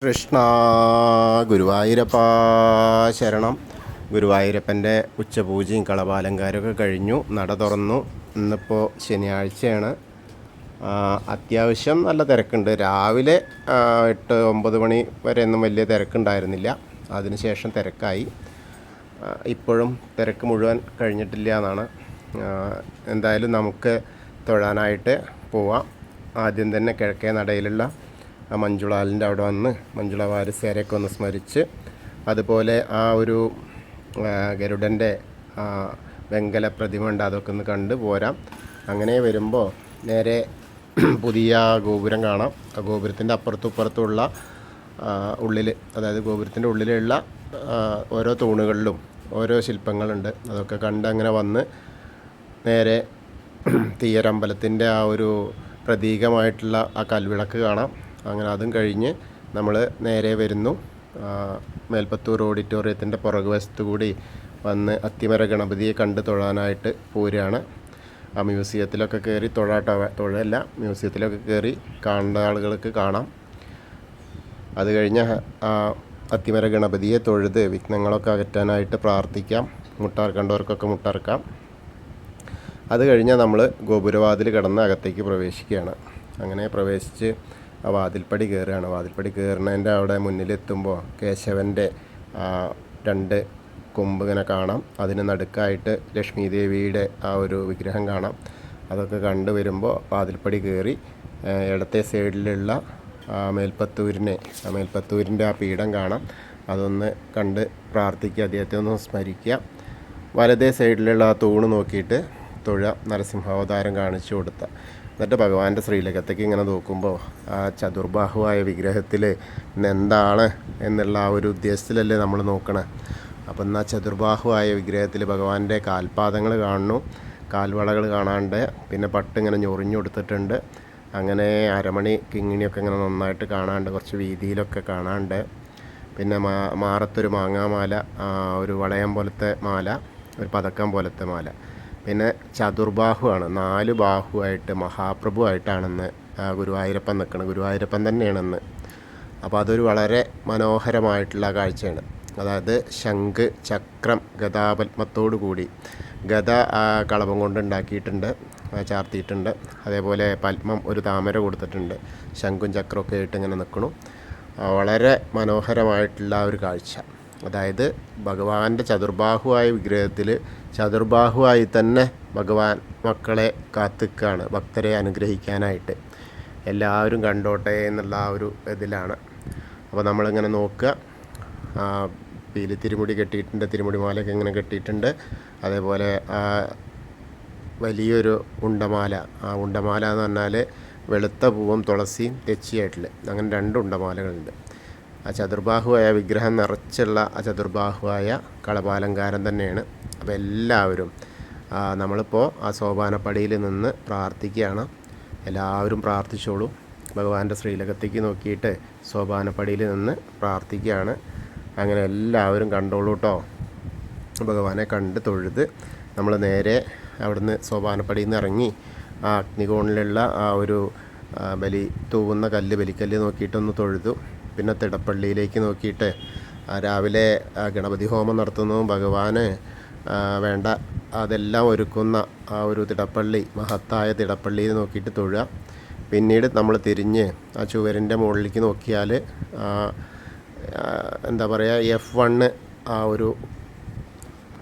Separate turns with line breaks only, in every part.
കൃഷ്ണ ഗുരുവായൂരപ്പ ശരണം. ഗുരുവായൂരപ്പൻ്റെ ഉച്ചപൂജയും കളഭാലങ്കാരമൊക്കെ കഴിഞ്ഞു. നട തുറന്നു. ഇന്നിപ്പോൾ ശനിയാഴ്ചയാണ്. അത്യാവശ്യം നല്ല തിരക്കുണ്ട്. രാവിലെ 8-9 മണി വരെ ഒന്നും വലിയ തിരക്കുണ്ടായിരുന്നില്ല. അതിനുശേഷം തിരക്കായി. ഇപ്പോഴും തിരക്ക് മുഴുവൻ കഴിഞ്ഞിട്ടില്ല എന്നാണ്. എന്തായാലും നമുക്ക് തൊഴാനായിട്ട് പോവാം. ആദ്യം തന്നെ കിഴക്കേ നടയിലുള്ള മഞ്ജുളാലിൻ്റെ അവിടെ വന്ന് മഞ്ജുള വാരസ്യാരെയൊക്കെ ഒന്ന് സ്മരിച്ച്, അതുപോലെ ആ ഒരു ഗരുഡൻ്റെ വെങ്കല പ്രതിമ ഉണ്ട്, അതൊക്കെ ഒന്ന് കണ്ട് പോരാം. അങ്ങനെ വരുമ്പോൾ നേരെ പുതിയ ഗോപുരം കാണാം. ആ ഗോപുരത്തിൻ്റെ അപ്പുറത്തും ഇപ്പുറത്തുമുള്ള ഉള്ളിൽ, അതായത് ഗോപുരത്തിൻ്റെ ഉള്ളിലുള്ള ഓരോ തൂണുകളിലും ഓരോ ശില്പങ്ങളുണ്ട്. അതൊക്കെ കണ്ട് അങ്ങനെ വന്ന് നേരെ തീയരമ്പലത്തിൻ്റെ ആ ഒരു പ്രതീകമായിട്ടുള്ള ആ കൽവിളക്ക് കാണാം. അങ്ങനെ അതും കഴിഞ്ഞ് നമ്മൾ നേരെ വരുന്നു. മേൽപ്പത്തൂർ ഓഡിറ്റോറിയത്തിൻ്റെ പുറകുവശത്ത് കൂടി വന്ന് അത്തിമര ഗണപതിയെ കണ്ട് തൊഴാനായിട്ട് പോരുകയാണ്. ആ മ്യൂസിയത്തിലൊക്കെ കയറി തൊഴല്ല, മ്യൂസിയത്തിലൊക്കെ കയറി കാണേണ്ട ആളുകൾക്ക് കാണാം. അത് കഴിഞ്ഞ് അത്തിമര ഗണപതിയെ തൊഴുത് വിഘ്നങ്ങളൊക്കെ അകറ്റാനായിട്ട് പ്രാർത്ഥിക്കാം. മുട്ടാർക്കണ്ടവർക്കൊക്കെ മുട്ടറക്കാം. അത് കഴിഞ്ഞാൽ നമ്മൾ ഗോപുരവാതിൽ കടന്ന് അകത്തേക്ക് പ്രവേശിക്കുകയാണ്. അങ്ങനെ പ്രവേശിച്ച് ആ വാതിൽപ്പടി കയറുകയാണ്. വാതിൽപ്പടി കയറുന്നതിൻ്റെ അവിടെ മുന്നിലെത്തുമ്പോൾ കേശവൻ്റെ 2 കൊമ്പ് ഇങ്ങനെ കാണാം. അതിന് നടുക്കായിട്ട് ലക്ഷ്മി ദേവിയുടെ ആ ഒരു വിഗ്രഹം കാണാം. അതൊക്കെ കണ്ടു വരുമ്പോൾ വാതിൽപ്പടി കയറി ഇടത്തെ സൈഡിലുള്ള മേൽപ്പത്തൂരിൻ്റെ ആ പീഠം കാണാം. അതൊന്ന് കണ്ട് പ്രാർത്ഥിക്കുക, അദ്ദേഹത്തെ ഒന്ന് സ്മരിക്കുക. വലതേ സൈഡിലുള്ള ആ തൂണ് നോക്കിയിട്ട് തൊഴ നരസിംഹാവതാരം കാണിച്ചു കൊടുത്ത. എന്നിട്ട് ഭഗവാന്റെ ശ്രീലകത്തേക്ക് ഇങ്ങനെ നോക്കുമ്പോൾ ആ ചതുർബാഹുവായ വിഗ്രഹത്തിൽ എന്താണ് എന്നുള്ള ആ ഒരു ഉദ്ദേശത്തിലല്ലേ നമ്മൾ നോക്കണേ. അപ്പം എന്നാൽ ചതുർബാഹുവായ വിഗ്രഹത്തിൽ ഭഗവാന്റെ കാൽപാദങ്ങൾ കാണുന്നു, കാൽവളകൾ കാണാണ്ട്, പിന്നെ പട്ടിങ്ങനെ ഞൊറിഞ്ഞു കൊടുത്തിട്ടുണ്ട്. അങ്ങനെ അരമണി കിങ്ങിണിയൊക്കെ ഇങ്ങനെ നന്നായിട്ട് കാണാണ്ട്, കുറച്ച് വീതിയിലൊക്കെ കാണാണ്ട്. പിന്നെ മാറത്തൊരു മാങ്ങാമാല, ഒരു വളയം പോലത്തെ മാല, ഒരു പതക്കം പോലത്തെ മാല. പിന്നെ ചതുർബാഹുവാണ്, 4 ബാഹുവായിട്ട് മഹാപ്രഭുവായിട്ടാണെന്ന് ഗുരുവായൂരപ്പൻ നിൽക്കുന്നത്. ഗുരുവായൂരപ്പൻ തന്നെയാണെന്ന്. അപ്പോൾ അതൊരു വളരെ മനോഹരമായിട്ടുള്ള കാഴ്ചയാണ്. അതായത് ശംഖ്, ചക്രം, ഗദാപത്മത്തോടു കൂടി, ഗദ കളഭം കൊണ്ട് ഉണ്ടാക്കിയിട്ടുണ്ട്, ചാർത്തിയിട്ടുണ്ട്. അതേപോലെ പത്മം, ഒരു താമര കൊടുത്തിട്ടുണ്ട്. ശംഖും ചക്രമൊക്കെ ആയിട്ട് ഇങ്ങനെ നിൽക്കണു. വളരെ മനോഹരമായിട്ടുള്ള ഒരു കാഴ്ച. അതായത് ഭഗവാന്റെ ചതുർബാഹുവായ വിഗ്രഹത്തിൽ ചതുർബാഹുവായി തന്നെ ഭഗവാൻ മക്കളെ കാത്തിക്കാണ്, ഭക്തരെ അനുഗ്രഹിക്കാനായിട്ട്. എല്ലാവരും കണ്ടോട്ടെ എന്നുള്ള ആ ഒരു ഇതിലാണ്. അപ്പോൾ നമ്മളിങ്ങനെ നോക്കുക. പീലി തിരുമുടി കെട്ടിയിട്ടുണ്ട്, തിരുമുടിമാലയൊക്കെ ഇങ്ങനെ കെട്ടിയിട്ടുണ്ട്. അതേപോലെ വലിയൊരു ഉണ്ടമാല, ആ ഉണ്ടമാല എന്ന് പറഞ്ഞാൽ വെളുത്ത പൂവും തുളസിയും തെച്ചിയായിട്ടില്ല, അങ്ങനെ 2 ഉണ്ടമാലകളുണ്ട്. ആ ചതുർബാഹുവായ വിഗ്രഹം നിറച്ചുള്ള ആ ചതുർബാഹുവായ കളഭാലങ്കാരം തന്നെയാണ്. അപ്പോൾ എല്ലാവരും നമ്മളിപ്പോൾ ആ സോപാനപ്പടിയിൽ നിന്ന് പ്രാർത്ഥിക്കുകയാണ്. എല്ലാവരും പ്രാർത്ഥിച്ചോളൂ. ഭഗവാന്റെ ശ്രീലകത്തേക്ക് നോക്കിയിട്ട് സോപാനപ്പടിയിൽ നിന്ന് പ്രാർത്ഥിക്കുകയാണ്. അങ്ങനെ എല്ലാവരും കണ്ടോളൂ കേട്ടോ. ഭഗവാനെ കണ്ട് തൊഴുത് നമ്മൾ നേരെ അവിടുന്ന് സോപാനപ്പടിയിൽ നിന്ന് ഇറങ്ങി ആ അഗ്നികോണിലുള്ള ആ ഒരു ബലി തൂവുന്ന കല്ല്, ബലിക്കല്ല് നോക്കിയിട്ടൊന്ന് തൊഴുതു. പിന്നെ തിടപ്പള്ളിയിലേക്ക് നോക്കിയിട്ട് രാവിലെ ഗണപതി ഹോമം നടത്തുന്നതും ഭഗവാന് വേണ്ട അതെല്ലാം ഒരുക്കുന്ന ആ ഒരു തിടപ്പള്ളി, മഹത്തായ തിടപ്പള്ളിയിൽ നോക്കിയിട്ട് തൊഴുക. പിന്നീട് നമ്മൾ തിരിഞ്ഞ് ആ ചുവരിൻ്റെ മുകളിലേക്ക് നോക്കിയാൽ എന്താ പറയുക, F1 ആ ഒരു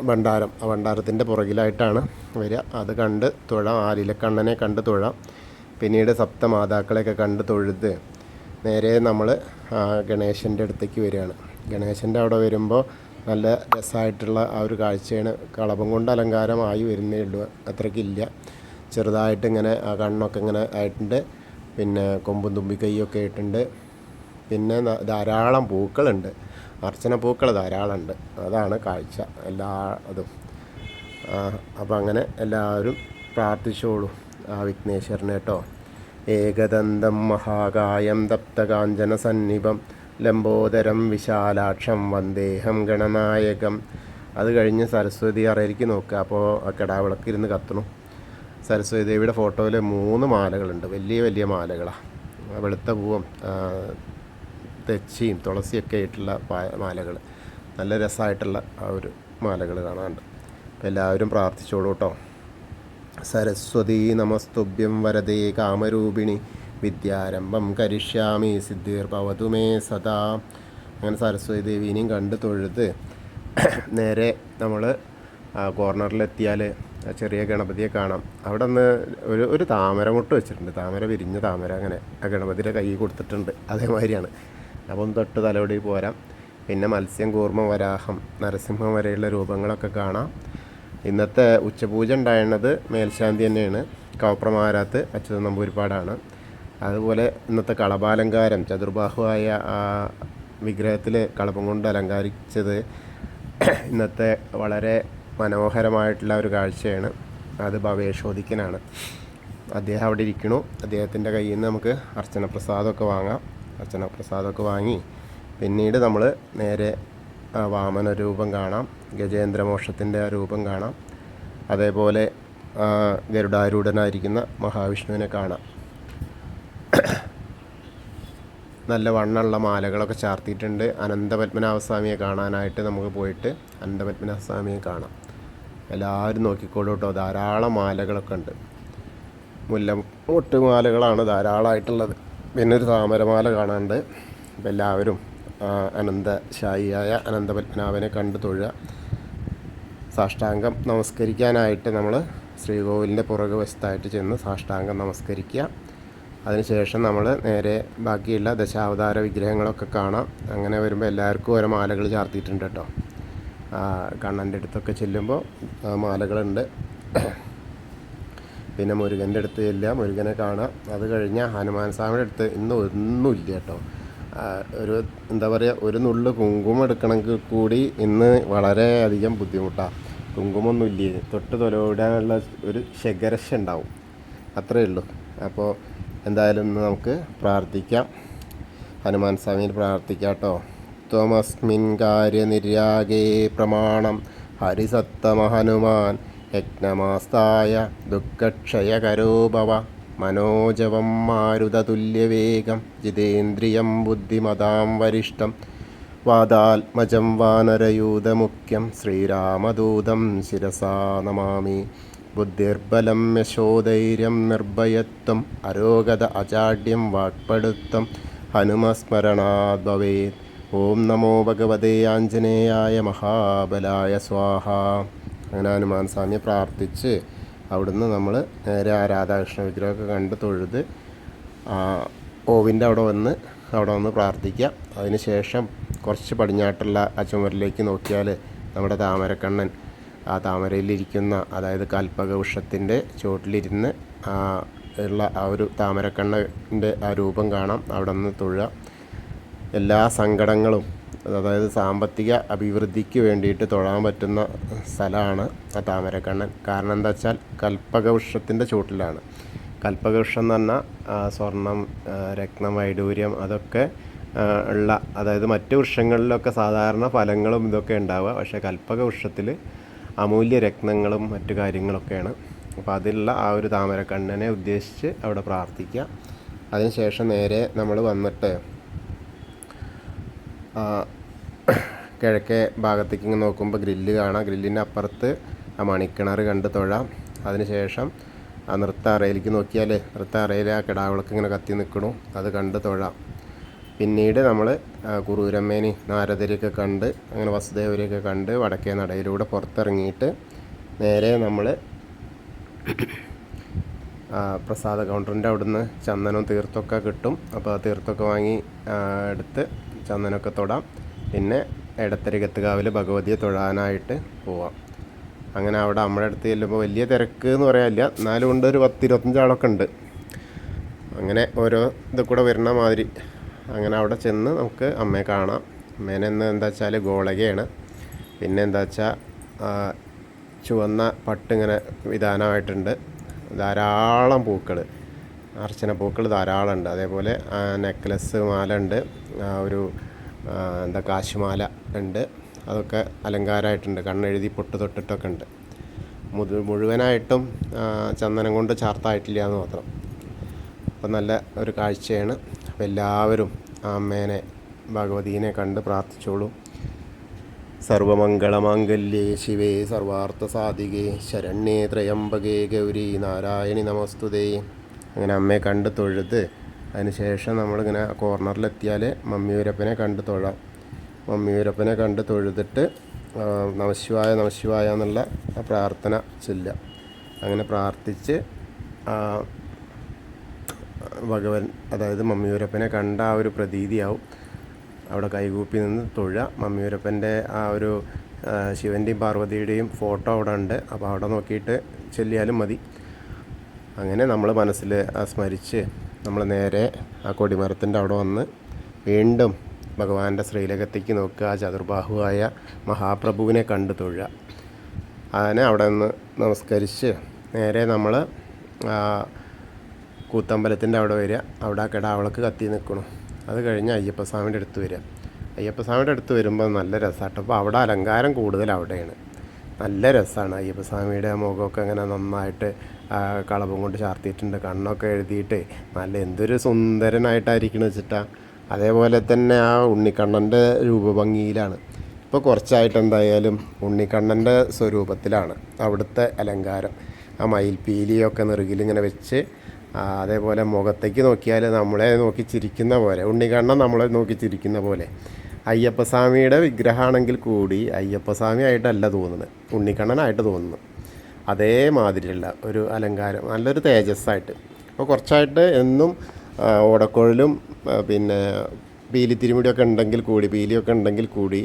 ഭണ്ഡാരം, ആ ഭണ്ഡാരത്തിൻ്റെ പുറകിലായിട്ടാണ് വരിക. അത് കണ്ട് തൊഴാം. ആലിലക്കണ്ണനെ കണ്ട് തൊഴാം. പിന്നീട് സപ്തമാതാക്കളെയൊക്കെ കണ്ട് തൊഴുത് നേരെ നമ്മൾ ഗണേശൻ്റെ അടുത്തേക്ക് വരികയാണ്. ഗണേശൻ്റെ അവിടെ വരുമ്പോൾ നല്ല രസമായിട്ടുള്ള ആ ഒരു കാഴ്ചയാണ്. കളഭം കൊണ്ട് അലങ്കാരമായി വരുന്നേ ഉള്ളൂ, അത്രയ്ക്കില്ല. ചെറുതായിട്ട് ഇങ്ങനെ ആ കണ്ണൊക്കെ ഇങ്ങനെ ആയിട്ടുണ്ട്. പിന്നെ കൊമ്പും തുമ്പിക്കൈയൊക്കെ ആയിട്ടുണ്ട്. പിന്നെ ധാരാളം പൂക്കളുണ്ട്, അർച്ചന പൂക്കൾ ധാരാളമുണ്ട്. അതാണ് കാഴ്ച എല്ലാ അതും. അപ്പോൾ അങ്ങനെ എല്ലാവരും പ്രാർത്ഥിച്ചോളൂ ആ വിഘ്നേശ്വരനെ കേട്ടോ. ഏകദന്തം മഹാകായം തപ്തകാഞ്ചന സന്നിഭം ലംബോദരം വിശാലാക്ഷം വന്ദേഹം ഗണനായകം. അത് കഴിഞ്ഞ് സരസ്വതി അറയിലേക്ക് നോക്കുക. അപ്പോൾ ആ കിടാവിളക്ക് ഇരുന്ന് കത്തണം. സരസ്വതി ദേവിയുടെ ഫോട്ടോയിൽ 3 മാലകളുണ്ട്, വലിയ വലിയ മാലകളാണ്. വെളുത്ത പൂവും തെച്ചിയും തുളസിയൊക്കെ ആയിട്ടുള്ള മാലകൾ, നല്ല രസമായിട്ടുള്ള ആ ഒരു മാലകൾ കാണാനുണ്ട്. അപ്പോൾ എല്ലാവരും പ്രാർത്ഥിച്ചോളൂ കേട്ടോ. സരസ്വതീ നമസ്തുഭ്യം വരദേ കാമരൂപിണി വിദ്യാരംഭം കരിഷ്യാമി സിദ്ധിർഭവതു മേ സദാ. അങ്ങനെ സരസ്വതി ദേവീനെയും കണ്ട് തൊഴുത് നേരെ നമ്മൾ കോർണറിലെത്തിയാൽ ചെറിയ ഗണപതിയെ കാണാം. അവിടെ നിന്ന് ഒരു താമര മുട്ട് വെച്ചിട്ടുണ്ട്, താമര വിരിഞ്ഞ താമര, അങ്ങനെ ആ ഗണപതിയുടെ കൈ കൊടുത്തിട്ടുണ്ട്, അതേമാതിരിയാണ്. അപ്പം തൊട്ട് തലോടി പോരാം. പിന്നെ മത്സ്യം, കൂർമ്മം, വരാഹം, നരസിംഹം വരെയുള്ള രൂപങ്ങളൊക്കെ കാണാം. ഇന്നത്തെ ഉച്ചപൂജ ഉണ്ടായിരുന്നത് മേൽശാന്തി തന്നെയാണ്, കവപ്രമാരാത്ത് അച്യുതൻ നമ്പൂരിപ്പാടാണ്. അതുപോലെ ഇന്നത്തെ കളഭാലങ്കാരം, ചതുർബാഹുവായ ആ വിഗ്രഹത്തിൽ കളഭം കൊണ്ട് അലങ്കരിച്ചത് ഇന്നത്തെ വളരെ മനോഹരമായിട്ടുള്ള ഒരു കാഴ്ചയാണ്. അത് ഭവേഷോദിക്കനാണ്. അദ്ദേഹം അവിടെ ഇരിക്കണു. അദ്ദേഹത്തിൻ്റെ കയ്യിൽ നിന്ന് നമുക്ക് അർച്ചന പ്രസാദമൊക്കെ വാങ്ങാം. അർച്ചന പ്രസാദമൊക്കെ വാങ്ങി പിന്നീട് നമ്മൾ നേരെ വാമന രൂപം കാണാം, ഗജേന്ദ്രമോക്ഷത്തിൻ്റെ രൂപം കാണാം. അതേപോലെ ഗരുഡാരൂഢനായിരിക്കുന്ന മഹാവിഷ്ണുവിനെ കാണാം. നല്ല വണ്ണമുള്ള മാലകളൊക്കെ ചാർത്തിയിട്ടുണ്ട്. അനന്തപത്മനാഭസ്വാമിയെ കാണാനായിട്ട് നമുക്ക് പോയിട്ട് അനന്തപത്മനാഭസ്വാമിയെ കാണാം. എല്ലാവരും നോക്കിക്കോളൂ കേട്ടോ, ധാരാളം മാലകളൊക്കെ ഉണ്ട്. മുല്ലമൊട്ട് മാലകളാണ് ധാരാളമായിട്ടുള്ളത്. പിന്നെ ഒരു താമരമാല കാണാനുണ്ട്. അപ്പം എല്ലാവരും അനന്തശായിയായ അനന്തപത്മനാഭനെ കണ്ടു തൊഴുക. സാഷ്ടാംഗം നമസ്കരിക്കാനായിട്ട് നമ്മൾ ശ്രീകോവിലിൻ്റെ പുറകു വശത്തായിട്ട് ചെന്ന് സാഷ്ടാംഗം നമസ്കരിക്കുക. അതിനുശേഷം നമ്മൾ നേരെ ബാക്കിയുള്ള ദശാവതാര വിഗ്രഹങ്ങളൊക്കെ കാണാം. അങ്ങനെ വരുമ്പോൾ എല്ലാവർക്കും ഓരോ മാലകൾ ചാർത്തിയിട്ടുണ്ട് കേട്ടോ. കണ്ണൻ്റെ അടുത്തൊക്കെ ചെല്ലുമ്പോൾ മാലകളുണ്ട്. പിന്നെ മുരുകൻ്റെ അടുത്ത് ചെല്ലുക, മുരുകനെ കാണാം. അത് കഴിഞ്ഞാൽ ഹനുമാൻ സ്വാമിയുടെ അടുത്ത് ഇന്ന് ഒന്നുമില്ല കേട്ടോ. ഒരു എന്താ പറയുക, ഒരു നുള്ളു കുങ്കുമം എടുക്കണമെങ്കിൽ കൂടി ഇന്ന് വളരെയധികം ബുദ്ധിമുട്ടാണ്. കുങ്കുമൊന്നും ഇല്ലേ, തൊട്ട് തൊലവിടാനുള്ള ഒരു ശേഖരശ ഉണ്ടാവും, അത്രയേ ഉള്ളൂ. അപ്പോൾ എന്തായാലും ഇന്ന് നമുക്ക് പ്രാർത്ഥിക്കാം, ഹനുമാൻ സ്വാമിയിൽ പ്രാർത്ഥിക്കാം കേട്ടോ. ത്വമസ്മിൻ കാര്യനിര്യാഗേ പ്രമാണം ഹരിസത്തമ ഹനുമാൻ യജ്ഞമാസ്തായ ദുഃഖക്ഷയകരോ ഭവ മനോജവം മാരുതതുല്യവേഗം ജിതേന്ദ്രിയം ബുദ്ധിമതാം വരിഷ്ഠം വാദാത്മജം വാനരയൂഥമുഖ്യം ശ്രീരാമദൂതം ശിരസാ നമാമി. ബുദ്ധിർബലം യശോധൈര്യം നിർഭയത്വം അരോഗത അജാഡ്യം വാക്പടുത്തം ഹനുമസ്മരണാത് ഭവേത്. ഓം നമോ ഭഗവതേ ആഞ്ജനേയായ മഹാബലായ സ്വാഹ. അങ്ങനെ ഹനുമാൻ സ്വാമിയെ പ്രാർത്ഥിച്ച് അവിടുന്ന് നമ്മൾ നേരെ ആ രാധാകൃഷ്ണ വിഗ്രഹമൊക്കെ കണ്ട് തൊഴുത് ഓവിൻ്റെ അവിടെ വന്ന് പ്രാർത്ഥിക്കുക. അതിനുശേഷം കുറച്ച് പടിഞ്ഞാട്ടുള്ള ആ ചുമരിലേക്ക് നോക്കിയാൽ നമ്മുടെ താമരക്കണ്ണൻ ആ താമരയിലിരിക്കുന്ന, അതായത് കൽപ്പകവൃക്ഷത്തിൻ്റെ ചുവട്ടിലിരുന്ന് ഉള്ള ആ ഒരു താമരക്കണ്ണൻ്റെ ആ രൂപം കാണാം. അവിടെ നിന്ന് തൊഴുക. എല്ലാ സങ്കടങ്ങളും, അതായത് സാമ്പത്തിക അഭിവൃദ്ധിക്ക് വേണ്ടിയിട്ട് തൊഴാൻ പറ്റുന്ന സ്ഥലമാണ് ആ താമരക്കണ്ണൻ. കാരണം എന്താ വെച്ചാൽ കൽപ്പകവൃക്ഷത്തിൻ്റെ ചുവട്ടിലാണ്. കൽപ്പകവൃക്ഷം എന്ന് പറഞ്ഞാൽ സ്വർണം, രത്നം, വൈഡൂര്യം അതൊക്കെ ഉള്ള, അതായത് മറ്റ് വൃക്ഷങ്ങളിലൊക്കെ സാധാരണ ഫലങ്ങളും ഇതൊക്കെ ഉണ്ടാവുക, പക്ഷേ കൽപ്പകവൃക്ഷത്തിൽ അമൂല്യ രത്നങ്ങളും മറ്റു കാര്യങ്ങളൊക്കെയാണ്. അപ്പോൾ അതിലുള്ള ആ ഒരു താമരക്കണ്ണനെ ഉദ്ദേശിച്ച് അവിടെ പ്രാർത്ഥിക്കുക. അതിനുശേഷം നേരെ നമ്മൾ വന്നിട്ട് കിഴക്കേ ഭാഗത്തേക്ക് ഇങ്ങനെ നോക്കുമ്പോൾ ഗ്രില്ല് കാണാം. ഗ്രില്ലിൻ്റെ അപ്പുറത്ത് ആ മണിക്കിണർ കണ്ട് തൊഴാം. അതിനുശേഷം ആ നൃത്ത അറയിലേക്ക് നോക്കിയാൽ നൃത്ത അറയിൽ ആ കിടാവിളക്ക് ഇങ്ങനെ കത്തി നിൽക്കണു, അത് കണ്ട് തൊഴാം. പിന്നീട് നമ്മൾ കുറൂരമ്മേനി നാരദരെയൊക്കെ കണ്ട്, അങ്ങനെ വസുദേവരെയൊക്കെ കണ്ട് വടക്കേ നടയിലൂടെ പുറത്തിറങ്ങിയിട്ട് നേരെ നമ്മൾ പ്രസാദ കൗണ്ടറിൻ്റെ അവിടുന്ന് ചന്ദനവും തീർത്തൊക്കെ കിട്ടും. അപ്പോൾ ആ തീർത്തൊക്കെ വാങ്ങി എടുത്ത് ചന്ദനമൊക്കെ തൊടാം. പിന്നെ എടത്തരികത്തുകാവിൽ ഭഗവതിയെ തൊഴാനായിട്ട് പോവാം. അങ്ങനെ അവിടെ നമ്മുടെ അടുത്ത് ചെല്ലുമ്പോൾ വലിയ തിരക്ക് എന്ന് പറയാനില്ല, എന്നാലും ഉണ്ട്, ഒരു 10-25 ആളൊക്കെ ഉണ്ട്. അങ്ങനെ ഓരോ ഇത് കൂടെ വരുന്ന മാതിരി. അങ്ങനെ അവിടെ ചെന്ന് നമുക്ക് അമ്മയെ കാണാം. അമ്മേനെ എന്താ വെച്ചാൽ ഗോളകയാണ്. പിന്നെ എന്താ വെച്ചാൽ ചുവന്ന പട്ടിങ്ങനെ വിധാനമായിട്ടുണ്ട്. ധാരാളം പൂക്കൾ, അർച്ചന പൂക്കൾ ധാരാളം ഉണ്ട്. അതേപോലെ നെക്ലസ് മാല ഉണ്ട്, ഒരു കാശുമാല ഉണ്ട്. അതൊക്കെ അലങ്കാരമായിട്ടുണ്ട്. കണ്ണെഴുതി പൊട്ട് തൊട്ടിട്ടൊക്കെ ഉണ്ട്. മുഴുവനായിട്ടും ചന്ദനം കൊണ്ട് ചാർത്തായിട്ടില്ല എന്ന് മാത്രം. അപ്പം നല്ല ഒരു കാഴ്ചയാണ്. അപ്പോൾ എല്ലാവരും ആ അമ്മേനെ ഭഗവതീനെ കണ്ട് പ്രാർത്ഥിച്ചോളൂ. സർവമംഗളമാംഗല്യേ ശിവേ സർവാർത്ഥസാധികേ ശരണ്യേ ത്രയംബകേ ഗൗരി നാരായണി നമസ്തുതേ. അങ്ങനെ അമ്മയെ കണ്ട് തൊഴുത് അതിനുശേഷം നമ്മളിങ്ങനെ കോർണറിലെത്തിയാൽ മമ്മിയൂരപ്പനെ കണ്ട് തൊഴാം. മമ്മിയൂരപ്പനെ കണ്ട് തൊഴുതിട്ട് നമശിവായ നമശിവായ എന്നുള്ള പ്രാർത്ഥന ചൊല്ലുക. അങ്ങനെ പ്രാർത്ഥിച്ച് ഭഗവൻ, അതായത് മമ്മിയൂരപ്പനെ കണ്ട ആ ഒരു പ്രതീതിയാവും. അവിടെ കൈകൂപ്പി നിന്ന് തൊഴുക. മമ്മിയൂരപ്പൻ്റെ ആ ഒരു ശിവൻ്റെയും പാർവതിയുടെയും ഫോട്ടോ അവിടെ ഉണ്ട്. അപ്പോൾ അവിടെ നോക്കിയിട്ട് ചൊല്ലിയാലും മതി. അങ്ങനെ നമ്മൾ മനസ്സിൽ സ്മരിച്ച് നമ്മൾ നേരെ ആ കൊടിമരത്തിൻ്റെ അവിടെ വന്ന് വീണ്ടും ഭഗവാന്റെ ശ്രീലകത്തേക്ക് നോക്കുക. ചതുർബാഹുവായ മഹാപ്രഭുവിനെ കണ്ട് തൊഴുക. അതിനെ അവിടെ നിന്ന് നമസ്കരിച്ച് നേരെ നമ്മൾ കൂത്തമ്പലത്തിൻ്റെ അവിടെ വരിക. അവിടെ കിടാവിളക്ക് കത്തി നിൽക്കണം. അത് കഴിഞ്ഞ് അയ്യപ്പസ്വാമിയുടെ അടുത്ത് വരിക. അയ്യപ്പസ്വാമിയുടെ അടുത്ത് വരുമ്പോൾ നല്ല രസമാട്ടോ. അപ്പോൾ അവിടെ അലങ്കാരം കൂടുതൽ അവിടെയാണ്. നല്ല രസമാണ്. അയ്യപ്പസ്വാമിയുടെ മുഖമൊക്കെ അങ്ങനെ നന്നായിട്ട് കളവും കൊണ്ട് ചാർത്തിയിട്ടുണ്ട്. കണ്ണൊക്കെ എഴുതിയിട്ട് നല്ല എന്തൊരു സുന്ദരനായിട്ടായിരിക്കണം വെച്ചിട്ടാണ്. അതേപോലെ തന്നെ ആ ഉണ്ണിക്കണ്ണൻ്റെ രൂപഭംഗിയിലാണ്. ഇപ്പോൾ കുറച്ചായിട്ട് എന്തായാലും ഉണ്ണിക്കണ്ണൻ്റെ സ്വരൂപത്തിലാണ് അവിടുത്തെ അലങ്കാരം. ആ മയിൽപ്പീലിയൊക്കെ നെറുകിലിങ്ങനെ വെച്ച്, അതേപോലെ മുഖത്തേക്ക് നോക്കിയാൽ നമ്മളെ നോക്കി ചിരിക്കുന്ന പോലെ, ഉണ്ണിക്കണ്ണൻ നമ്മളെ നോക്കി ചിരിക്കുന്ന പോലെ. അയ്യപ്പസ്വാമിയുടെ വിഗ്രഹമാണെങ്കിൽ കൂടി അയ്യപ്പസ്വാമി ആയിട്ടല്ല തോന്നുന്നത്, ഉണ്ണിക്കണ്ണനായിട്ട് തോന്നുന്നു. അതേമാതിരിയുള്ള ഒരു അലങ്കാരം, നല്ലൊരു തേജസ്സായിട്ട്. അപ്പോൾ കുറച്ചായിട്ട് എന്നും ഓടക്കുഴലും പിന്നെ പീലിത്തിരുമുടിയൊക്കെ ഉണ്ടെങ്കിൽ കൂടി, പീലിയൊക്കെ ഉണ്ടെങ്കിൽ കൂടി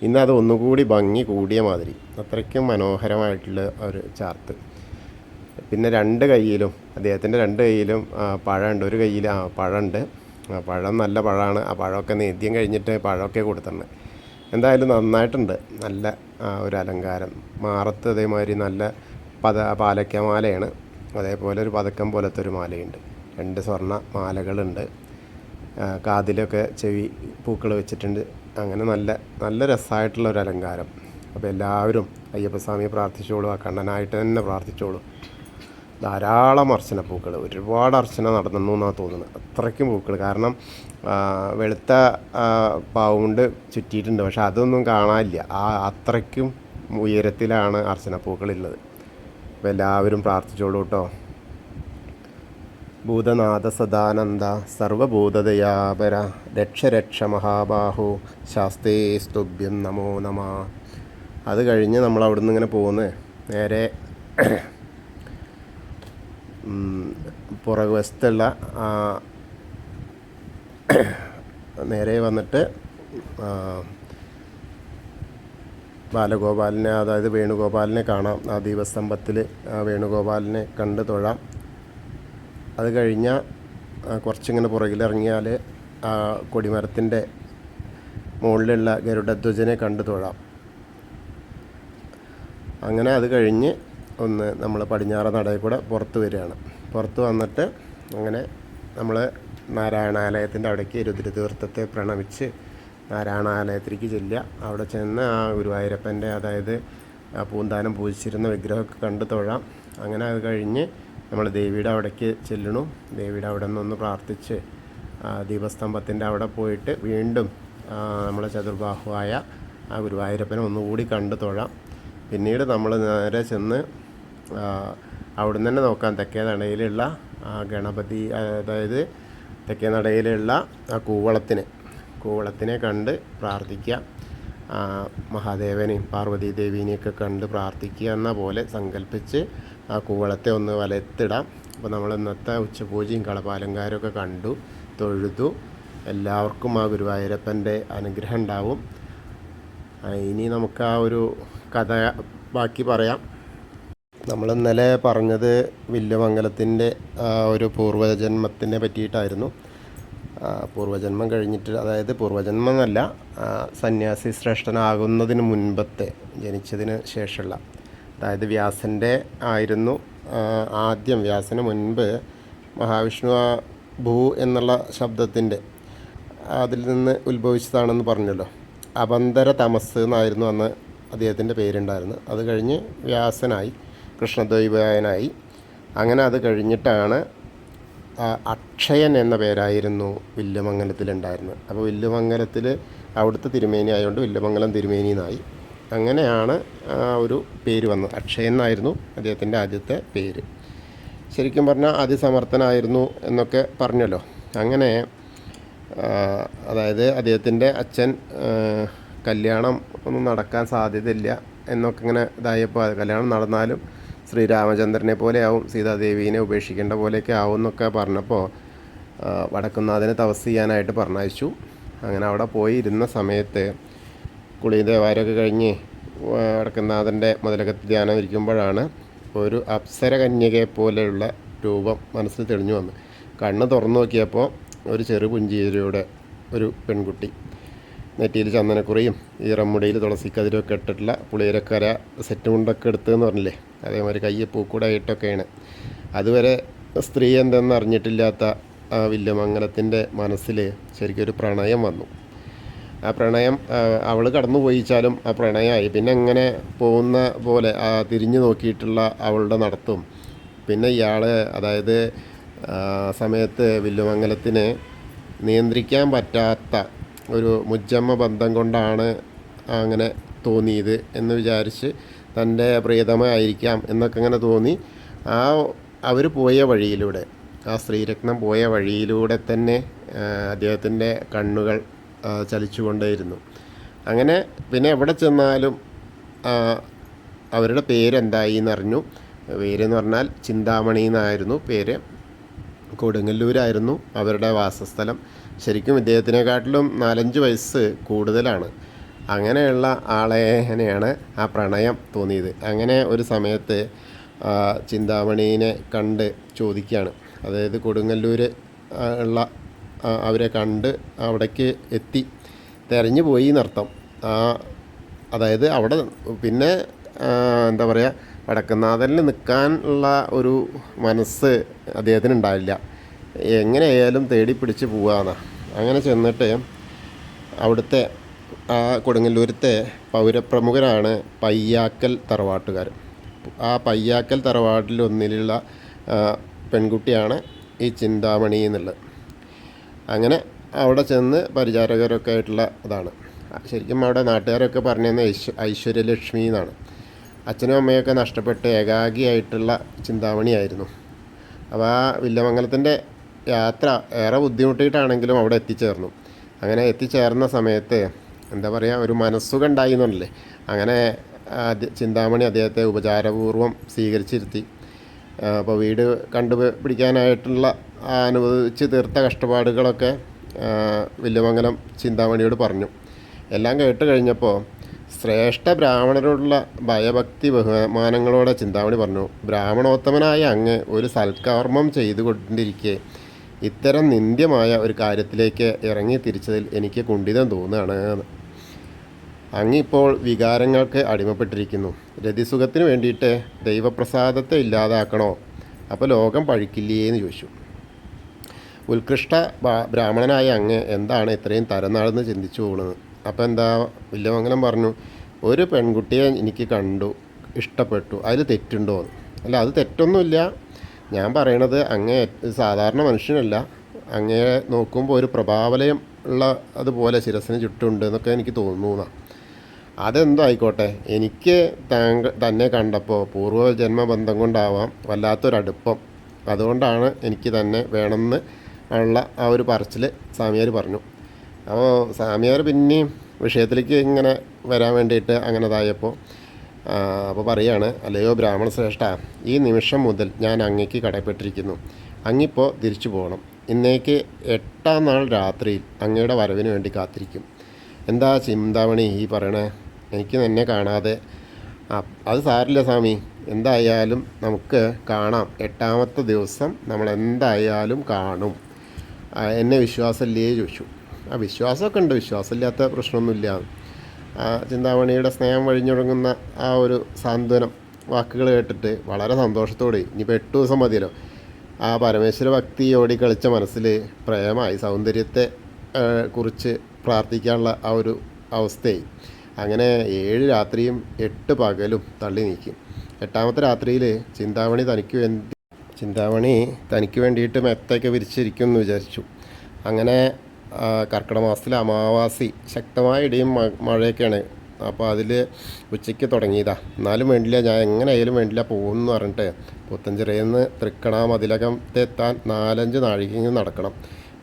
ഇന്ന് അത് ഒന്നുകൂടി ഭംഗി കൂടിയ മാതിരി, അത്രയ്ക്കും മനോഹരമായിട്ടുള്ള ഒരു ചാർത്ത്. പിന്നെ രണ്ട് കയ്യിലും, അദ്ദേഹത്തിൻ്റെ രണ്ട് കയ്യിലും പഴമുണ്ട്. ഒരു കയ്യിൽ പഴമുണ്ട്. പഴം നല്ല പഴമാണ്. ആ പഴമൊക്കെ നേദ്യം കഴിഞ്ഞിട്ട് പഴമൊക്കെ കൊടുത്തിട്ടുണ്ട്. എന്തായാലും നന്നായിട്ടുണ്ട്. നല്ല ഒരു അലങ്കാരം. മാറത്ത് അതേമാതിരി നല്ല പാലക്ക മാലയാണ്. അതേപോലെ ഒരു പതക്കം പോലത്തെ ഒരു മാലയുണ്ട്. 2 സ്വർണ്ണ മാലകളുണ്ട്. കാതിലൊക്കെ ചെവി പൂക്കൾ വെച്ചിട്ടുണ്ട്. അങ്ങനെ നല്ല നല്ല രസമായിട്ടുള്ള ഒരു അലങ്കാരം. അപ്പോൾ എല്ലാവരും അയ്യപ്പസ്വാമിയെ പ്രാർത്ഥിച്ചോളൂ. ആ കണ്ണനായിട്ട് തന്നെ പ്രാർത്ഥിച്ചോളൂ. ധാരാളം അർച്ചനപ്പൂക്കൾ, ഒരുപാട് അർച്ചന നടന്നു എന്നാണ് തോന്നുന്നത്. അത്രയ്ക്കും പൂക്കൾ. കാരണം വെളുത്ത പാവ് കൊണ്ട് ചുറ്റിയിട്ടുണ്ട്. പക്ഷെ അതൊന്നും കാണാനില്ല. അത്രയ്ക്കും ഉയരത്തിലാണ് അർച്ചനപ്പൂക്കളുള്ളത്. അപ്പോൾ എല്ലാവരും പ്രാർത്ഥിച്ചോളൂ കേട്ടോ. ഭൂതനാഥ സദാനന്ദ സർവഭൂതദയാപര രക്ഷ രക്ഷ മഹാബാഹു ശാസ്തേ സ്തുഭ്യം നമോ നമ. അത് കഴിഞ്ഞ് നമ്മൾ അവിടെ നിന്ന് ഇങ്ങനെ പോകുന്നത് നേരെ പുറകുവശത്തുള്ള നേരെ വന്നിട്ട് ബാലഗോപാലിനെ, അതായത് വേണുഗോപാലിനെ കാണാം. ആ ദീപസ്തംഭത്തിൽ വേണുഗോപാലിനെ കണ്ട് തൊഴാം. അത് കഴിഞ്ഞാൽ കുറച്ചിങ്ങനെ പുറകിലിറങ്ങിയാൽ കൊടിമരത്തിൻ്റെ മുകളിലുള്ള ഗരുഡധ്വജനെ കണ്ട് തൊഴാം. അങ്ങനെ അത് കഴിഞ്ഞ് ഒന്ന് നമ്മൾ പടിഞ്ഞാറ നടയിൽ കൂടെ പുറത്ത് വരികയാണ്. പുറത്ത് വന്നിട്ട് അങ്ങനെ നമ്മൾ നാരായണാലയത്തിൻ്റെ അവിടേക്ക് രുദ്രതീർത്ഥത്തെ പ്രണമിച്ച് നാരായണാലയത്തിലേക്ക് ചെല്ലുക. അവിടെ ചെന്ന് ആ ഗുരുവായൂരപ്പൻ്റെ, അതായത് പൂന്താനം പൂജിച്ചിരുന്ന വിഗ്രഹമൊക്കെ കണ്ട് തൊഴാം. അങ്ങനെ അത് കഴിഞ്ഞ് നമ്മൾ ദേവിയുടെ അവിടേക്ക് ചെല്ലണു. ദേവിയുടെ അവിടെ നിന്നൊന്ന് പ്രാർത്ഥിച്ച് ദീപസ്തംഭത്തിൻ്റെ അവിടെ പോയിട്ട് വീണ്ടും നമ്മളെ ചതുർബാഹുവായ ആ ഗുരുവായൂരപ്പനെ ഒന്നുകൂടി കണ്ട് തൊഴാം. പിന്നീട് നമ്മൾ നേരെ ചെന്ന് അവിടെ നിന്ന് തന്നെ നോക്കാം തെക്കേ നടയിലുള്ള ഗണപതി, അതായത് തെക്കേ നടയിലുള്ള ആ കൂവളത്തിനെ കണ്ട് പ്രാർത്ഥിക്കുക. മഹാദേവനെയും പാർവതി ദേവീനെയൊക്കെ കണ്ട് പ്രാർത്ഥിക്കുക എന്ന പോലെ സങ്കല്പിച്ച് ആ കൂവളത്തെ ഒന്ന് വലത്തിടാം. അപ്പോൾ നമ്മൾ ഇന്നത്തെ ഉച്ചപൂജയും കളപാലങ്കാരമൊക്കെ കണ്ടു തൊഴുതു. എല്ലാവർക്കും ആ ഗുരുവായൂരപ്പൻ്റെ അനുഗ്രഹം ഉണ്ടാവും. ഇനി നമുക്ക് ആ ഒരു കഥ ബാക്കി പറയാം. നമ്മൾ ഇന്നലെ പറഞ്ഞത് വില്വമംഗലത്തിൻ്റെ ഒരു പൂർവ്വജന്മത്തിനെ പറ്റിയിട്ടായിരുന്നു. പൂർവ്വജന്മം കഴിഞ്ഞിട്ട്, അതായത് പൂർവ്വജന്മം എന്നല്ല, സന്യാസി ശ്രേഷ്ഠനാകുന്നതിന് മുൻപത്തെ, ജനിച്ചതിന് ശേഷമുള്ള, അതായത് വ്യാസൻ്റെ ആയിരുന്നു ആദ്യം. വ്യാസന് മുൻപ് മഹാവിഷ്ണു ഭൂ എന്നുള്ള ശബ്ദത്തിൻ്റെ അതിൽ നിന്ന് ഉത്ഭവിച്ചതാണെന്ന് പറഞ്ഞല്ലോ. അപന്തര തമസ് എന്നായിരുന്നു അന്ന് അദ്ദേഹത്തിൻ്റെ പേരുണ്ടായിരുന്നു. അത് കഴിഞ്ഞ് വ്യാസനായി, കൃഷ്ണദ്വൈപായനായി. അങ്ങനെ അത് കഴിഞ്ഞിട്ടാണ് അക്ഷയൻ എന്ന പേരായിരുന്നു വില്ലുമംഗലത്തിലുണ്ടായിരുന്നത്. അപ്പോൾ വില്ലുമംഗലത്തിൽ അവിടുത്തെ തിരുമേനി ആയതുകൊണ്ട് വില്ലുമംഗലം തിരുമേനി എന്നായി. അങ്ങനെയാണ് ഒരു പേര് വന്നത്. അക്ഷയൻ എന്നായിരുന്നു അദ്ദേഹത്തിൻ്റെ ആദ്യത്തെ പേര്. ശരിക്കും പറഞ്ഞാൽ അതിസമർത്ഥനായിരുന്നു എന്നൊക്കെ പറഞ്ഞല്ലോ. അങ്ങനെ അതായത് അദ്ദേഹത്തിൻ്റെ അച്ഛൻ കല്യാണം ഒന്നും നടക്കാൻ സാധ്യതയില്ല എന്നൊക്കെ ഇങ്ങനെ ഇതായപ്പോൾ കല്യാണം നടന്നാലും ശ്രീരാമചന്ദ്രനെ പോലെ ആവും, സീതാദേവീനെ ഉപേക്ഷിക്കേണ്ട പോലെയൊക്കെ ആവും എന്നൊക്കെ പറഞ്ഞപ്പോൾ വടക്കുംനാഥനെ തപസ് ചെയ്യാനായിട്ട് പറഞ്ഞയച്ചു. അങ്ങനെ അവിടെ പോയി ഇരുന്ന സമയത്ത് കുളിയും ദേവാരമൊക്കെ കഴിഞ്ഞ് വടക്കുംനാഥൻ്റെ മുതലകത്ത് ധ്യാനം ഇരിക്കുമ്പോഴാണ് ഒരു അപ്സര കന്യകയെ പോലെയുള്ള രൂപം മനസ്സിൽ തെളിഞ്ഞു വന്നു. കണ്ണ് തുറന്നു നോക്കിയപ്പോൾ ഒരു ചെറു പുഞ്ചിരിയുടെ ഒരു പെൺകുട്ടി, നെറ്റിയിൽ ചന്ദനക്കുറിയും ഈറമ്മുടിയിൽ തുളസിക്കതിരൊക്കെ ഇട്ടിട്ടുള്ള പുളിയരക്കര സെറ്റ് മുണ്ടൊക്കെ എടുത്തതെന്ന് പറഞ്ഞില്ലേ, അതേമാതിരി കയ്യിൽ പൂക്കൂടായിട്ടൊക്കെയാണ്. അതുവരെ സ്ത്രീ എന്തെന്ന് അറിഞ്ഞിട്ടില്ലാത്ത ആ വില്ലുമംഗലത്തിൻ്റെ മനസ്സിൽ ശരിക്കും ഒരു പ്രണയം വന്നു. ആ പ്രണയം അവൾ കടന്നു പോയിച്ചാലും ആ പ്രണയമായി. പിന്നെ എങ്ങനെ പോകുന്ന പോലെ തിരിഞ്ഞു നോക്കിയിട്ടുള്ള അവളുടെ നടത്തും, പിന്നെ ഇയാൾ അതായത് സമയത്ത് വില്ലുമംഗലത്തിന് നിയന്ത്രിക്കാൻ പറ്റാത്ത ഒരു മുജ്ജമ്മ ബന്ധം കൊണ്ടാണ് അങ്ങനെ തോന്നിയത് എന്ന് വിചാരിച്ച് തൻ്റെ പ്രിയതമയായിരിക്കാം എന്നൊക്കെ അങ്ങനെ തോന്നി. അവർ പോയ വഴിയിലൂടെ, ആ സ്ത്രീരത്നം പോയ വഴിയിലൂടെ തന്നെ അദ്ദേഹത്തിൻ്റെ കണ്ണുകൾ ചലിച്ചുകൊണ്ടേയിരുന്നു. അങ്ങനെ പിന്നെ എവിടെ ചെന്നാലും അവരുടെ പേരെന്തായി എന്നറിഞ്ഞു. പേരെന്ന് പറഞ്ഞാൽ ചിന്താമണി എന്നായിരുന്നു പേര്. കൊടുങ്ങല്ലൂരായിരുന്നു അവരുടെ വാസസ്ഥലം. ശരിക്കും ഇദ്ദേഹത്തിനെക്കാട്ടിലും 4-5 വയസ്സ് കൂടുതലാണ്. അങ്ങനെയുള്ള ആളെയാണ് ആ പ്രണയം തോന്നിയത്. അങ്ങനെ ഒരു സമയത്ത് ചിന്താമണീനെ കണ്ട് ചോദിക്കുകയാണ്. അതായത് കൊടുങ്ങല്ലൂർ ഉള്ള അവരെ കണ്ട് അവിടേക്ക് എത്തി, തെരഞ്ഞു പോയി എന്നർത്ഥം. അതായത് അവിടെ പിന്നെ എന്താ പറയുക, വടക്കുംനാഥനിൽ നിൽക്കാനുള്ള ഒരു മനസ്സ് അദ്ദേഹത്തിന് ഉണ്ടായില്ല. എങ്ങനെയായാലും തേടി പിടിച്ച് പോകാമെന്നാണ്. അങ്ങനെ ചെന്നിട്ട് അവിടുത്തെ കൊടുങ്ങല്ലൂരത്തെ പൗരപ്രമുഖരാണ് പയ്യാക്കൽ തറവാട്ടുകാർ. ആ പയ്യാക്കൽ തറവാട്ടിലൊന്നിലുള്ള പെൺകുട്ടിയാണ് ഈ ചിന്താമണി എന്നുള്ളത്. അങ്ങനെ അവിടെ ചെന്ന് പരിചാരകരൊക്കെ ആയിട്ടുള്ള ഇതാണ്. ശരിക്കും അവിടെ നാട്ടുകാരൊക്കെ പറഞ്ഞത് ഐശ്വര്യലക്ഷ്മി എന്നാണ്. അച്ഛനും അമ്മയൊക്കെ നഷ്ടപ്പെട്ട് ഏകാഗിയായിട്ടുള്ള ചിന്താമണിയായിരുന്നു. അപ്പോൾ ആ വില്ലുമംഗലത്തിൻ്റെ യാത്ര ഏറെ ബുദ്ധിമുട്ടിയിട്ടാണെങ്കിലും അവിടെ എത്തിച്ചേർന്നു. അങ്ങനെ എത്തിച്ചേർന്ന സമയത്ത് എന്താ പറയുക, ഒരു മനസ്സുഖം ഉണ്ടായി എന്നല്ലേ. അങ്ങനെ ചിന്താമണി അദ്ദേഹത്തെ ഉപചാരപൂർവ്വം സ്വീകരിച്ചിരുത്തി. അപ്പോൾ വീട് കണ്ടുപിടിക്കാനായിട്ടുള്ള അനുവദിച്ച് തീർത്ത കഷ്ടപ്പാടുകളൊക്കെ വില്ലുമംഗലം ചിന്താമണിയോട് പറഞ്ഞു. എല്ലാം കേട്ട് കഴിഞ്ഞപ്പോൾ ശ്രേഷ്ഠ ബ്രാഹ്മണരോടുള്ള ഭയഭക്തി ബഹുമാനങ്ങളോടെ ചിന്താമണി പറഞ്ഞു, ബ്രാഹ്മണോത്തമനായ അങ്ങ് ഒരു സൽക്കർമ്മം ചെയ്തുകൊണ്ടിരിക്കെ ഇത്തരം നിന്ദ്യമായ ഒരു കാര്യത്തിലേക്ക് ഇറങ്ങി തിരിച്ചതിൽ എനിക്ക് കുണ്ഠിതം തോന്നുകയാണ്. അങ്ങിപ്പോൾ വികാരങ്ങൾക്ക് അടിമപ്പെട്ടിരിക്കുന്നു. രതിസുഖത്തിന് വേണ്ടിയിട്ട് ദൈവപ്രസാദത്തെ ഇല്ലാതാക്കണോ? അപ്പോൾ ലോകം പഴിക്കില്ലേ എന്ന് ചോദിച്ചു. ഉത്കൃഷ്ട ബ്രാഹ്മണനായ അങ്ങ് എന്താണ് ഇത്രയും തരനാളെന്ന് ചിന്തിച്ചു പോകുന്നത്? അപ്പോൾ എന്താ വില്ലുമംഗലം പറഞ്ഞു, ഒരു പെൺകുട്ടിയെ എനിക്ക് കണ്ടു, ഇഷ്ടപ്പെട്ടു, അതിൽ തെറ്റുണ്ടോ? അല്ല, അത് തെറ്റൊന്നുമില്ല. ഞാൻ പറയണത് അങ്ങേ സാധാരണ മനുഷ്യനല്ല, അങ്ങേ നോക്കുമ്പോൾ ഒരു പ്രഭാവലയം ഉള്ള അതുപോലെ ശിരസിന് ചുറ്റുണ്ട് എന്നൊക്കെ എനിക്ക് തോന്നുന്നു. അതെന്തോ ആയിക്കോട്ടെ, എനിക്ക് തന്നെ കണ്ടപ്പോൾ പൂർവ്വജന്മബന്ധം കൊണ്ടാവാം വല്ലാത്തൊരടുപ്പം, അതുകൊണ്ടാണ് എനിക്ക് തന്നെ വേണമെന്ന് ഉള്ള ആ ഒരു പറച്ചിൽ സ്വാമിയാർ പറഞ്ഞു. സ്വാമിയാർ പിന്നെയും വിഷയത്തിലേക്ക് ഇങ്ങനെ വരാൻ വേണ്ടിയിട്ട് അങ്ങനെ ഇതായപ്പോൾ അപ്പോൾ പറയാണ്, അല്ലയോ ബ്രാഹ്മണ ശ്രേഷ്ഠ, ഈ നിമിഷം മുതൽ ഞാൻ അങ്ങയ്ക്ക് കടപ്പെട്ടിരിക്കുന്നു. അങ്ങിപ്പോൾ തിരിച്ചു പോകണം. ഇന്നേക്ക് 8-ാം നാൾ രാത്രിയിൽ അങ്ങയുടെ വരവിന് വേണ്ടി കാത്തിരിക്കും. എന്താ ചിന്താമണി ഈ പറയണേ? എനിക്ക് നിന്നെ കാണാതെ അത് സാരില്ല സ്വാമി, എന്തായാലും നമുക്ക് കാണാം. 8-ാമത്തെ ദിവസം നമ്മൾ എന്തായാലും കാണും. എന്നെ വിശ്വാസമില്ലേ ചോദിച്ചു. വിശ്വാസമൊക്കെ ഉണ്ട്, വിശ്വാസമില്ലാത്ത പ്രശ്നമൊന്നുമില്ല. ചിന്താമണിയുടെ സ്നേഹം വഴിഞ്ഞൊടുങ്ങുന്ന ആ ഒരു സാന്ത്വനം വാക്കുകൾ കേട്ടിട്ട് വളരെ സന്തോഷത്തോടെ, ഇനിയിപ്പോൾ 8 ദിവസം മതിയല്ലോ, ആ പരമേശ്വര ഭക്തി ഓടിക്കളിച്ച മനസ്സിൽ പ്രേമമായി, സൗന്ദര്യത്തെ കുറിച്ച് പ്രാർത്ഥിക്കാനുള്ള ആ ഒരു അവസ്ഥയായി. അങ്ങനെ 7 രാത്രിയും 8 പകലും തള്ളി നീക്കി. 8-ാമത്തെ രാത്രിയിൽ ചിന്താമണി തനിക്ക് വേണ്ടി ചിന്താമണി തനിക്ക് വേണ്ടിയിട്ട് മെത്തയൊക്കെ വിരിച്ചിരിക്കും എന്ന് വിചാരിച്ചു. അങ്ങനെ കർക്കിടക മാസത്തിലെ അമാവാസി ശക്തമായ ഇടിയും മഴയൊക്കെയാണ്. അപ്പോൾ അതിൽ ഉച്ചയ്ക്ക് തുടങ്ങിയതാണ്. എന്നാലും വേണ്ടില്ല, ഞാൻ എങ്ങനെയായാലും വേണ്ടില്ല പോകുമെന്ന് പറഞ്ഞിട്ട് പുത്തഞ്ചിറയിൽ നിന്ന് തൃക്കണാമതിലകത്തെത്താൻ 4-5 നാഴികയെങ്കിലും നടക്കണം.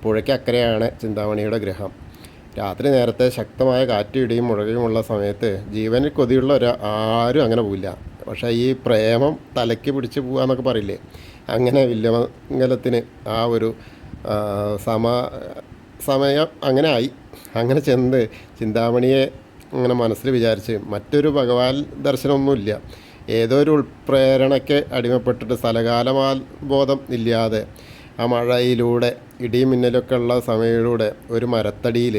പുഴയ്ക്ക് അക്കരെയാണ് ചിന്താമണിയുടെ ഗൃഹം. രാത്രി നേരത്തെ ശക്തമായ കാറ്റും ഇടിയും മുഴകയുമുള്ള സമയത്ത് ജീവനിൽ കൊതിയുള്ള ആരും അങ്ങനെ പോവില്ല. പക്ഷേ ഈ പ്രേമം തലയ്ക്ക് പിടിച്ച് പോകാമെന്നൊക്കെ പറയില്ലേ, അങ്ങനെ വില്യമംഗലത്തിന് ആ ഒരു സമയം അങ്ങനെ ആയി. അങ്ങനെ ചെന്ന് ചിന്താമണിയെ അങ്ങനെ മനസ്സിൽ വിചാരിച്ച് മറ്റൊരു ഭഗവാൻ ദർശനമൊന്നുമില്ല. ഏതോ ഒരു ഉൾപ്രേരണയ്ക്ക് അടിമപ്പെട്ടിട്ട് സ്ഥലകാലബോധം ഇല്ലാതെ ആ മഴയിലൂടെ ഇടിയും മിന്നലൊക്കെ ഉള്ള സമയത്തിലൂടെ ഒരു മരത്തടിയിൽ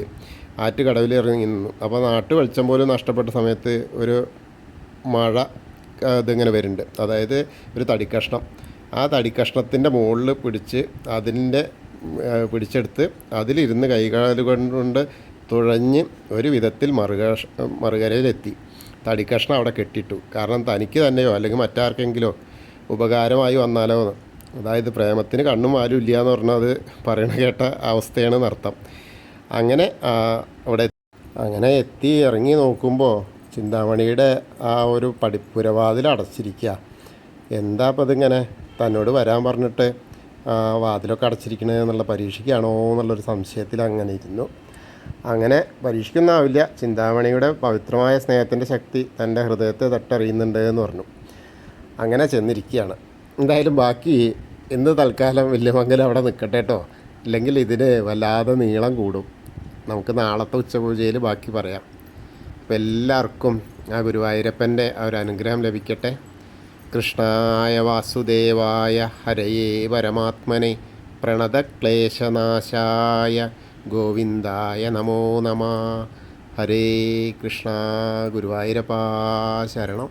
ആറ്റുകടവിൽ ഇറങ്ങി നിന്നു. അപ്പോൾ നാട്ടു വെളിച്ചം പോലും നഷ്ടപ്പെട്ട സമയത്ത് ഒരു മഴ ഇതിങ്ങനെ വരുന്നുണ്ട്. അതായത് ഒരു തടിക്കഷ്ണം, ആ തടിക്കഷ്ണത്തിൻ്റെ മുകളിൽ പിടിച്ചെടുത്ത് അതിലിരുന്ന് കൈകാലുകൊണ്ട് തുഴഞ്ഞ് ഒരു വിധത്തിൽ മറുകരയിലെത്തി. തടിക്കഷ്ണം അവിടെ കെട്ടിയിട്ടു. കാരണം തനിക്ക് തന്നെയോ അല്ലെങ്കിൽ മറ്റാർക്കെങ്കിലോ ഉപകാരമായി വന്നാലോ എന്ന്. അതായത് പ്രേമത്തിന് കണ്ണും വാലും ഇല്ല എന്ന് പറഞ്ഞാൽ അത് പറയണ കേട്ട അവസ്ഥയാണ് നർത്ഥം. അങ്ങനെ എത്തി ഇറങ്ങി നോക്കുമ്പോൾ ചിന്താമണിയുടെ ആ ഒരു പടിപ്പുരവാതിൽ അടച്ചിരിക്കുക. എന്താ അപ്പം ഇതിങ്ങനെ തന്നോട് വരാൻ പറഞ്ഞിട്ട് വാതിലൊക്കെ അടച്ചിരിക്കണേ എന്നുള്ള പരീക്ഷയ്ക്കാണോ എന്നുള്ളൊരു സംശയത്തിൽ അങ്ങനെ ഇരുന്നു. അങ്ങനെ പരീക്ഷിക്കൊന്നാവില്ല, ചിന്താമണിയുടെ പവിത്രമായ സ്നേഹത്തിൻ്റെ ശക്തി തൻ്റെ ഹൃദയത്തെ തട്ടറിയുന്നുണ്ട് എന്ന് പറഞ്ഞു. അങ്ങനെ ചെന്നിരിക്കുകയാണ്. എന്തായാലും ബാക്കി ഇന്ന് തൽക്കാലം വില്യമംഗലം അവിടെ നിൽക്കട്ടെ കേട്ടോ, ഇല്ലെങ്കിൽ ഇതിന് വല്ലാതെ നീളം കൂടും. നമുക്ക് നാളത്തെ ഉച്ചപൂജയിൽ ബാക്കി പറയാം. അപ്പോൾ എല്ലാവർക്കും ആ ഗുരുവായൂരപ്പൻ്റെ ആ ഒരു അനുഗ്രഹം ലഭിക്കട്ടെ. കൃഷ്ണായ വാസുദേവായ ഹരയേ പരമാത്മനെ പ്രണതക്ലേശനാശായ ഗോവിന്ദായ നമോ നമഃ. ഹരേ കൃഷ്ണ. ഗുരുവായൂരപ്പാ ശരണം.